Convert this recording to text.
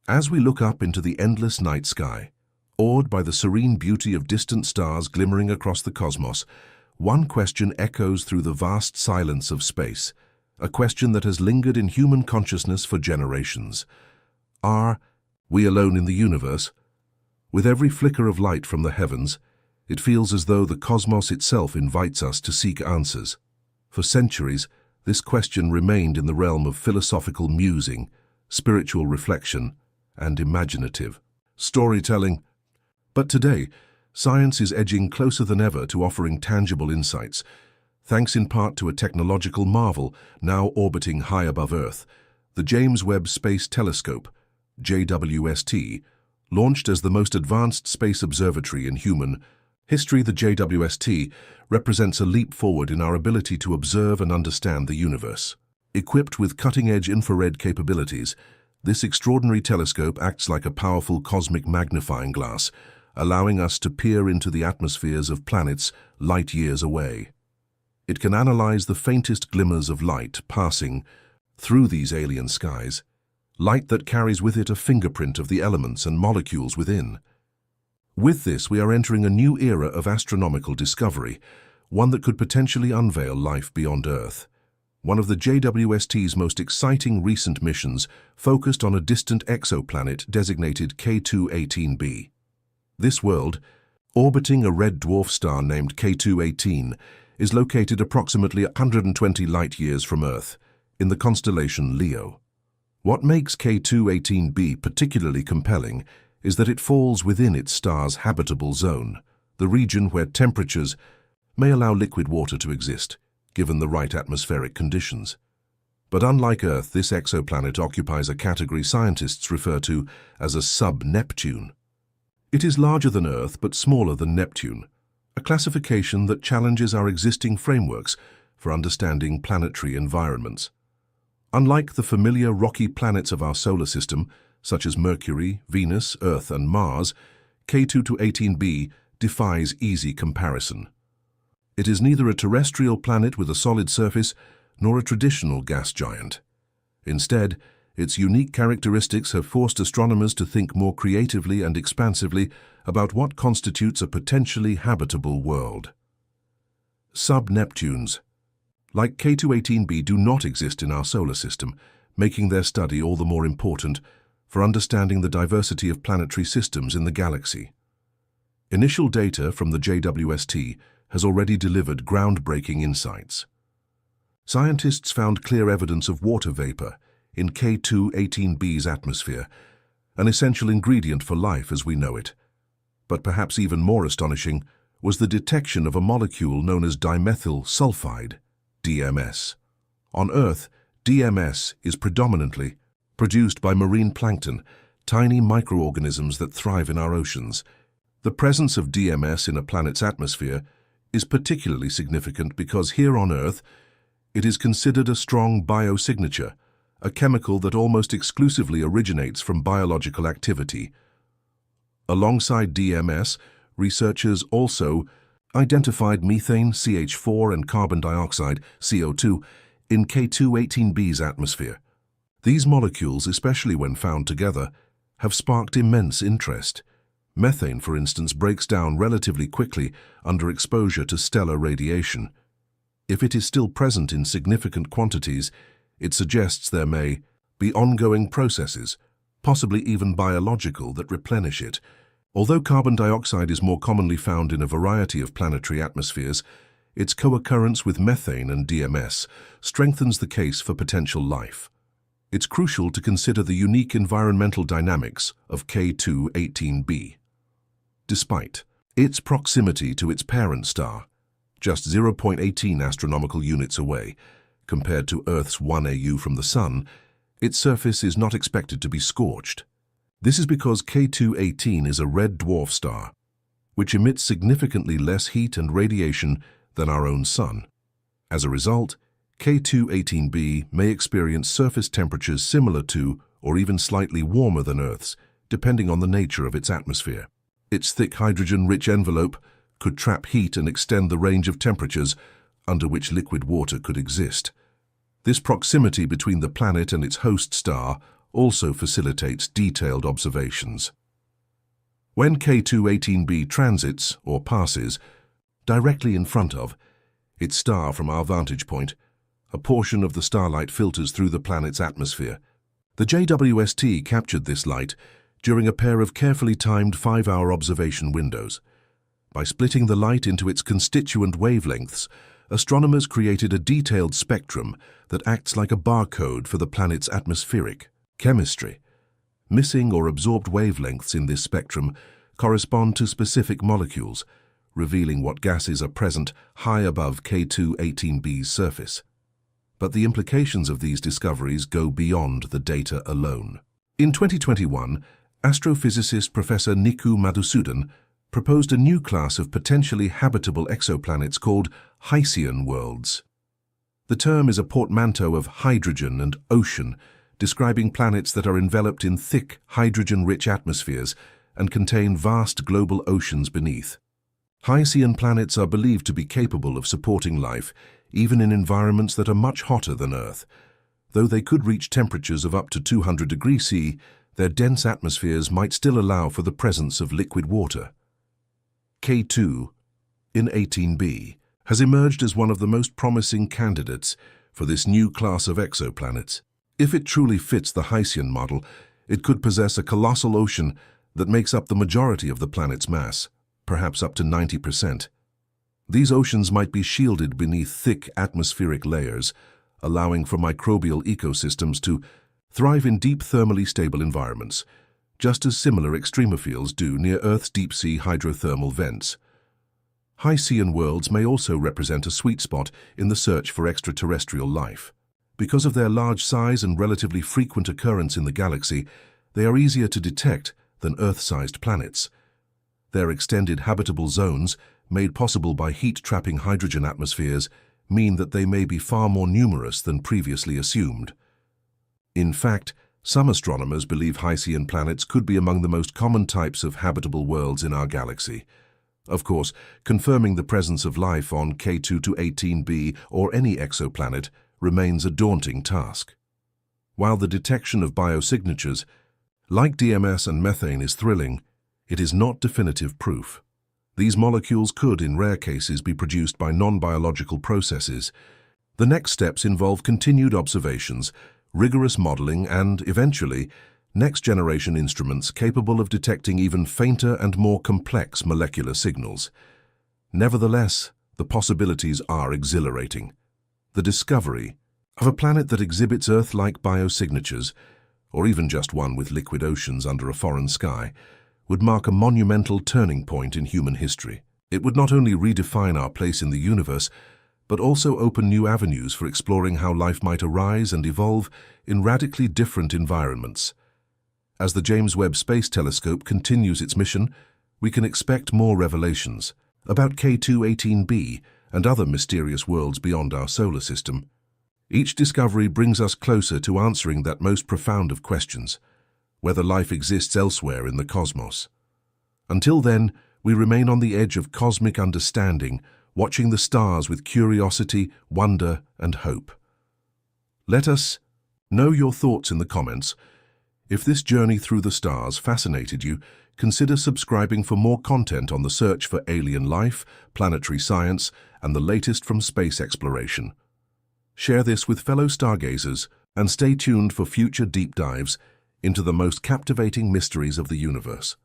As we look up into the endless night sky, awed by the serene beauty of distant stars glimmering across the cosmos, one question echoes through the vast silence of space, a question that has lingered in human consciousness for generations. Are we alone in the universe? With every flicker of light from the heavens, it feels as though the cosmos itself invites us to seek answers. For centuries, this question remained in the realm of philosophical musing, spiritual reflection, and imaginative storytelling. But today, science is edging closer than ever to offering tangible insights, thanks in part to a technological marvel now orbiting high above Earth. The James Webb Space Telescope, JWST, launched as the most advanced space observatory in human history. The JWST represents a leap forward in our ability to observe and understand the universe. Equipped with cutting-edge infrared capabilities, this extraordinary telescope acts like a powerful cosmic magnifying glass, allowing us to peer into the atmospheres of planets light years away. It can analyze the faintest glimmers of light passing through these alien skies, light that carries with it a fingerprint of the elements and molecules within. With this, we are entering a new era of astronomical discovery, one that could potentially unveil life beyond Earth. One of the JWST's most exciting recent missions focused on a distant exoplanet designated K2-18B. This world, orbiting a red dwarf star named K2-18, is located approximately 120 light-years from Earth, in the constellation Leo. What makes K2-18b particularly compelling is that it falls within its star's habitable zone, the region where temperatures may allow liquid water to exist, given the right atmospheric conditions. But unlike Earth, this exoplanet occupies a category scientists refer to as a sub-Neptune. It is larger than Earth but smaller than Neptune, a classification that challenges our existing frameworks for understanding planetary environments. Unlike the familiar rocky planets of our solar system, such as Mercury, Venus, Earth, and Mars, K2-18b defies easy comparison. It is neither a terrestrial planet with a solid surface nor a traditional gas giant. Instead, its unique characteristics have forced astronomers to think more creatively and expansively about what constitutes a potentially habitable world. Sub-Neptunes, like K2-18b, do not exist in our solar system, making their study all the more important for understanding the diversity of planetary systems in the galaxy. Initial data from the JWST has already delivered groundbreaking insights. Scientists found clear evidence of water vapor in K2-18b's atmosphere, an essential ingredient for life as we know it. But perhaps even more astonishing was the detection of a molecule known as dimethyl sulfide, DMS. On Earth, DMS is predominantly produced by marine plankton, tiny microorganisms that thrive in our oceans. The presence of DMS in a planet's atmosphere is particularly significant because here on Earth, it is considered a strong biosignature, a chemical that almost exclusively originates from biological activity. Alongside DMS, researchers also identified methane, CH4, and carbon dioxide, CO2, in K2-18b's atmosphere. These molecules, especially when found together, have sparked immense interest. Methane, for instance, breaks down relatively quickly under exposure to stellar radiation. If it is still present in significant quantities, it suggests there may be ongoing processes, possibly even biological, that replenish it. Although carbon dioxide is more commonly found in a variety of planetary atmospheres, its co-occurrence with methane and DMS strengthens the case for potential life. It's crucial to consider the unique environmental dynamics of K2-18b. Despite its proximity to its parent star, just 0.18 astronomical units away, compared to Earth's 1 AU from the Sun, its surface is not expected to be scorched. This is because K2-18 is a red dwarf star, which emits significantly less heat and radiation than our own Sun. As a result, K2-18b may experience surface temperatures similar to or even slightly warmer than Earth's, depending on the nature of its atmosphere. Its thick hydrogen-rich envelope could trap heat and extend the range of temperatures under which liquid water could exist. This proximity between the planet and its host star also facilitates detailed observations. When K2-18B transits, or passes, directly in front of its star from our vantage point, a portion of the starlight filters through the planet's atmosphere. The JWST captured this light during a pair of carefully timed 5-hour observation windows. By splitting the light into its constituent wavelengths, astronomers created a detailed spectrum that acts like a barcode for the planet's atmospheric chemistry. Missing or absorbed wavelengths in this spectrum correspond to specific molecules, revealing what gases are present high above K2-18b's surface. But the implications of these discoveries go beyond the data alone. In 2021, astrophysicist Professor Niku Madhusudan proposed a new class of potentially habitable exoplanets called Haitian worlds. The term is a portmanteau of hydrogen and ocean, describing planets that are enveloped in thick, hydrogen-rich atmospheres and contain vast global oceans beneath. Haitian planets are believed to be capable of supporting life, even in environments that are much hotter than Earth. Though they could reach temperatures of up to 200 degrees C, their dense atmospheres might still allow for the presence of liquid water. K2-18B has emerged as one of the most promising candidates for this new class of exoplanets. If it truly fits the Haitian model, it could possess a colossal ocean that makes up the majority of the planet's mass, perhaps up to 90%. These oceans might be shielded beneath thick atmospheric layers, allowing for microbial ecosystems to thrive in deep thermally stable environments, just as similar extremophiles do near Earth's deep-sea hydrothermal vents. Haitian worlds may also represent a sweet spot in the search for extraterrestrial life. Because of their large size and relatively frequent occurrence in the galaxy, they are easier to detect than Earth-sized planets. Their extended habitable zones, made possible by heat-trapping hydrogen atmospheres, mean that they may be far more numerous than previously assumed. In fact, some astronomers believe Haitian planets could be among the most common types of habitable worlds in our galaxy. Of course, confirming the presence of life on K2-18b or any exoplanet remains a daunting task. While the detection of biosignatures, like DMS and methane, is thrilling, it is not definitive proof. These molecules could, in rare cases, be produced by non-biological processes. The next steps involve continued observations, rigorous modeling, and, eventually, next-generation instruments capable of detecting even fainter and more complex molecular signals. Nevertheless, the possibilities are exhilarating. The discovery of a planet that exhibits Earth-like biosignatures, or even just one with liquid oceans under a foreign sky, would mark a monumental turning point in human history. It would not only redefine our place in the universe, but also open new avenues for exploring how life might arise and evolve in radically different environments. As the James Webb Space Telescope continues its mission, we can expect more revelations about K2-18b and other mysterious worlds beyond our solar system. Each discovery brings us closer to answering that most profound of questions: whether life exists elsewhere in the cosmos. Until then, we remain on the edge of cosmic understanding, watching the stars with curiosity, wonder, and hope. Let us know your thoughts in the comments. If this journey through the stars fascinated you, consider subscribing for more content on the search for alien life, planetary science, and the latest from space exploration. Share this with fellow stargazers and stay tuned for future deep dives into the most captivating mysteries of the universe.